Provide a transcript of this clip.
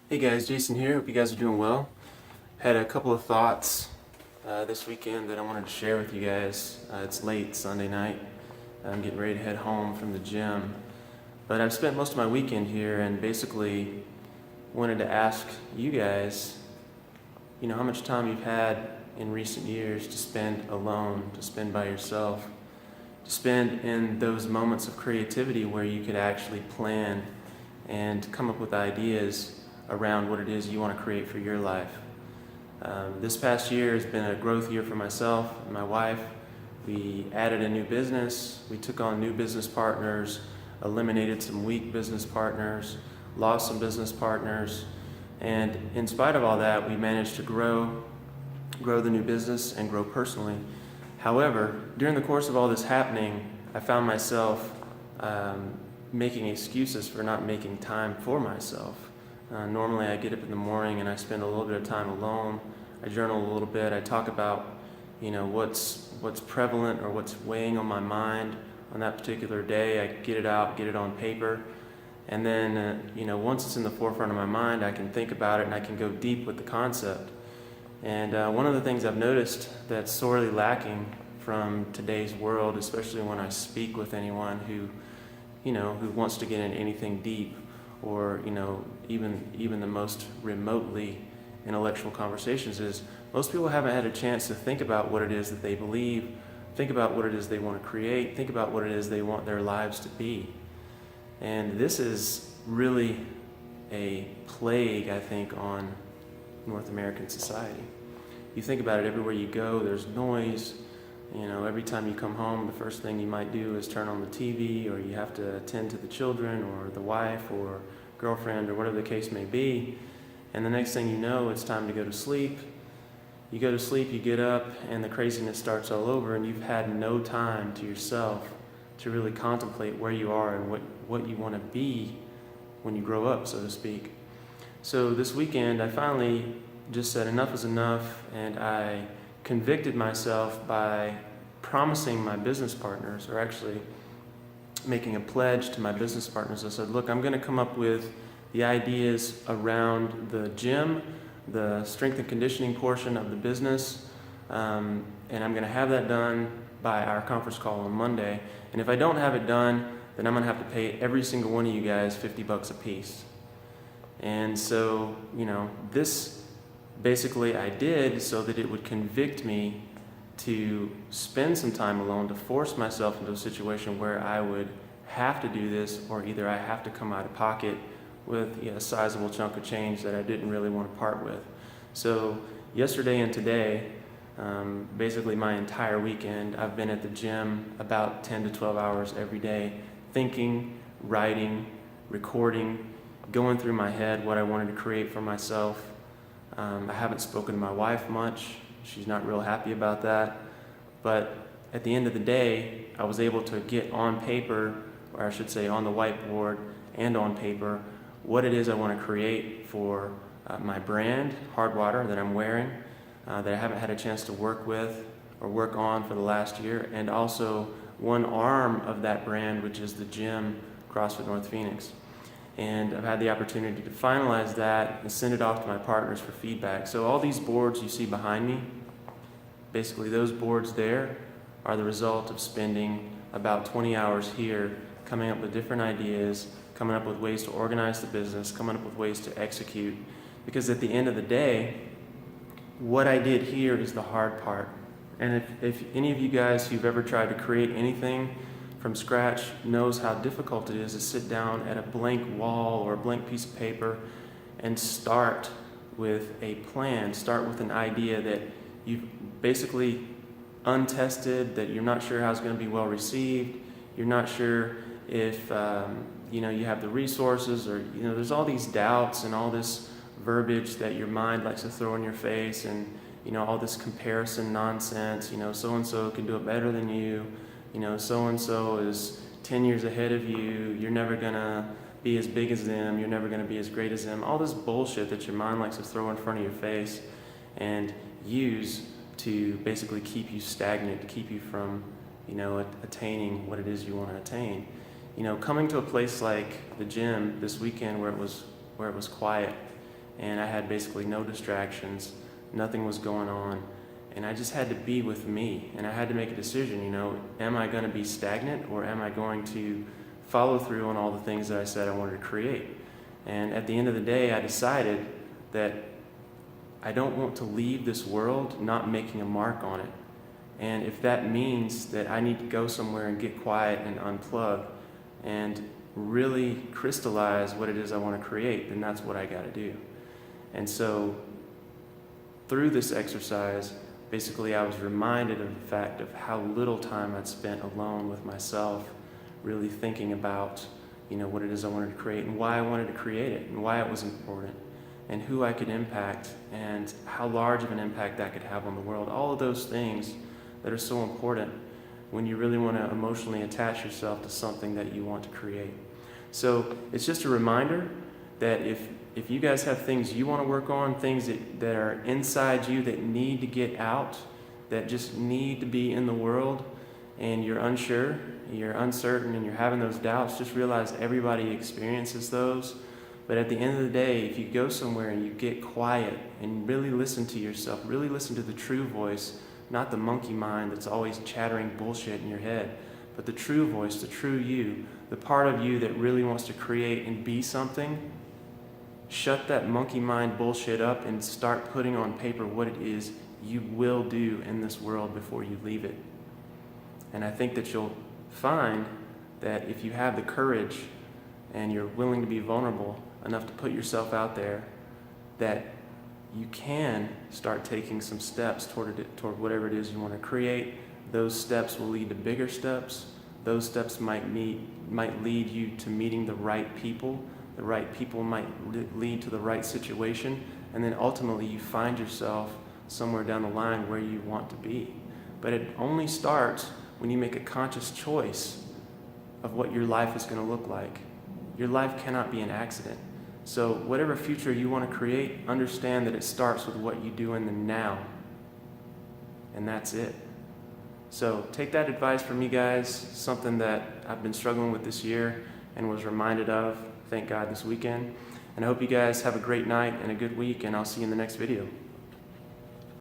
Hey guys, Jason here. Hope you guys are doing well. Had a couple of thoughts this weekend that I wanted to share with you guys. It's late Sunday night. I'm getting ready to head home from the gym. But I've spent most of my weekend here and basically wanted to ask you guys, how much time you've had in recent years to spend alone, to spend by yourself, to spend in those moments of creativity where you could actually plan and come up with ideas around what it is you want to create for your life. This past year has been a growth year for myself and my wife. We added a new business, we took on new business partners, eliminated some weak business partners, lost some business partners, and in spite of all that, we managed to grow the new business and grow personally. However, during the course of all this happening, I found myself making excuses for not making time for myself. Normally I get up in the morning and I spend a little bit of time alone. I journal a little bit. I talk about, what's prevalent or what's weighing on my mind on that particular day. I get it out, get it on paper. And then, once it's in the forefront of my mind, I can think about it and I can go deep with the concept. And one of the things I've noticed that's sorely lacking from today's world, especially when I speak with anyone who wants to get into anything deep, or even the most remotely intellectual conversations, is most people haven't had a chance to think about what it is that they believe, think about what it is they want to create, think about what it is they want their lives to be. And this is really a plague, I think, on North American society. You think about it, everywhere you go, there's noise. Every time you come home, the first thing you might do is turn on the TV, or you have to attend to the children or the wife or girlfriend or whatever the case may be. And the next thing you know, it's time to go to sleep. You go to sleep, you get up, and the craziness starts all over, and you've had no time to yourself to really contemplate where you are and what you want to be when you grow up, so to speak. So this weekend, I finally just said enough is enough, and I convicted myself by promising my business partners, or actually making a pledge to my business partners. I said, look, I'm going to come up with the ideas around the gym, the strength and conditioning portion of the business, and I'm going to have that done by our conference call on Monday. And if I don't have it done, then I'm going to have to pay every single one of you guys $50 a piece. And so, this basically I did so that it would convict me to spend some time alone, to force myself into a situation where I would have to do this, or either I have to come out of pocket with a sizable chunk of change that I didn't really want to part with. So yesterday and today, basically my entire weekend, I've been at the gym about 10 to 12 hours every day, thinking, writing, recording, going through my head what I wanted to create for myself. I haven't spoken to my wife much. She's not real happy about that. But at the end of the day, I was able to get on paper, or I should say on the whiteboard and on paper, what it is I want to create for my brand, Hardwater, that I'm wearing, that I haven't had a chance to work with or work on for the last year, and also one arm of that brand, which is the gym, CrossFit North Phoenix. And I've had the opportunity to finalize that and send it off to my partners for feedback. So all these boards you see behind me, basically those boards there are the result of spending about 20 hours here coming up with different ideas, coming up with ways to organize the business, coming up with ways to execute. Because at the end of the day, what I did here is the hard part. And if any of you guys who've ever tried to create anything from scratch knows how difficult it is to sit down at a blank wall or a blank piece of paper and start with a plan, start with an idea that you've basically untested, that you're not sure how it's going to be well received, you're not sure if you have the resources, or there's all these doubts and all this verbiage that your mind likes to throw in your face, and all this comparison nonsense. So-and-so can do it better than you. So-and-so is 10 years ahead of you, you're never gonna be as big as them, you're never gonna be as great as them. All this bullshit that your mind likes to throw in front of your face and use to basically keep you stagnant, to keep you from, attaining what it is you want to attain. Coming to a place like the gym this weekend where it was quiet, and I had basically no distractions, nothing was going on, and I just had to be with me, and I had to make a decision, am I going to be stagnant, or am I going to follow through on all the things that I said I wanted to create? And at the end of the day, I decided that I don't want to leave this world not making a mark on it. And if that means that I need to go somewhere and get quiet and unplug and really crystallize what it is I want to create, then that's what I got to do. And so through this exercise, basically I was reminded of the fact of how little time I'd spent alone with myself, really thinking about what it is I wanted to create and why I wanted to create it and why it was important and who I could impact and how large of an impact that could have on the world. All of those things that are so important when you really want to emotionally attach yourself to something that you want to create. So it's just a reminder that if you guys have things you want to work on, things that are inside you that need to get out, that just need to be in the world, and you're unsure, you're uncertain, and you're having those doubts, just realize everybody experiences those. But at the end of the day, if you go somewhere and you get quiet and really listen to yourself, really listen to the true voice, not the monkey mind that's always chattering bullshit in your head, but the true voice, the true you, the part of you that really wants to create and be something, shut that monkey mind bullshit up and start putting on paper what it is you will do in this world before you leave it. And I think that you'll find that if you have the courage and you're willing to be vulnerable enough to put yourself out there, that you can start taking some steps toward whatever it is you want to create. Those steps will lead to bigger steps. Those steps might lead you to meeting the right people. The right people might lead to the right situation. And then ultimately you find yourself somewhere down the line where you want to be. But it only starts when you make a conscious choice of what your life is going to look like. Your life cannot be an accident. So whatever future you want to create, understand that it starts with what you do in the now. And that's it. So take that advice from me, guys. Something that I've been struggling with this year and was reminded of, thank God, this weekend. And I hope you guys have a great night and a good week, and I'll see you in the next video.